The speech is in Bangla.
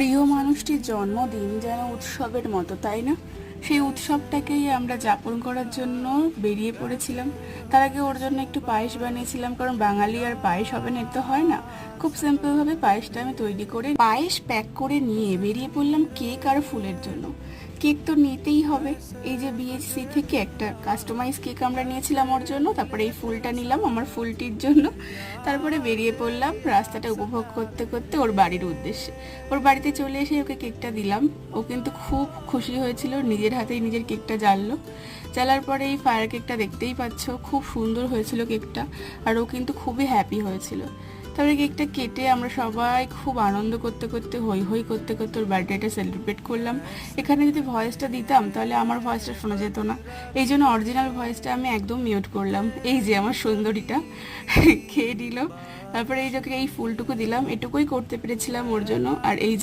প্রিয় মানুষটির জন্মদিন যেন উৎসবের মতো, তাই না? সেই উৎসবটাকেই আমরা যাপন করার জন্য বেরিয়ে পড়েছিলাম। তার আগে ওর জন্য একটু পায়েস বানিয়েছিলাম, কারণ বাঙালি আর পায়েস হবে না তো হয় না। খুব সিম্পলভাবে পায়েসটা আমি তৈরি করে পায়েস প্যাক করে নিয়ে বেরিয়ে পড়লাম কেক আর ফুলের জন্য। কেক তো নিতেই হবে। এই যে বিএসসি থেকে একটা কাস্টমাইজ কেক আমরা নিয়েছিলাম ওর জন্য, তারপরে এই ফুলটা নিলাম আমার ফুলটির জন্য। তারপরে বেরিয়ে পড়লাম রাস্তাটা উপভোগ করতে করতে ওর বাড়ির উদ্দেশ্যে। ওর বাড়িতে চলে এসে ওকে কেকটা দিলাম। ও কিন্তু খুব খুশি হয়েছিল, নিজের হাতেই নিজের কেকটা জ্বাললো। জ্বালার পরে এই ফায়ার কেকটা দেখতেই পাচ্ছ, খুব সুন্দর হয়েছিল কেকটা, আর ও কিন্তু খুবই হ্যাপি হয়েছিল। তারপরে কেকটা কেটে আমরা সবাই খুব আনন্দ করতে করতে হই হই করতে করতে ওর বার্থডেটা সেলিব্রেট করলাম। এখানে যদি ভয়েসটা দিতাম তাহলে আমার ভয়েসটা শোনা যেত না, এই জন্য অরিজিনাল ভয়েসটা আমি একদম মিউট করলাম। এই যে আমার সুন্দরীটা খেয়ে দিল। তারপরে এই যে ওকে এই ফুলটুকু দিলাম, এটুকুই করতে পেরেছিলাম ওর জন্য। আর এই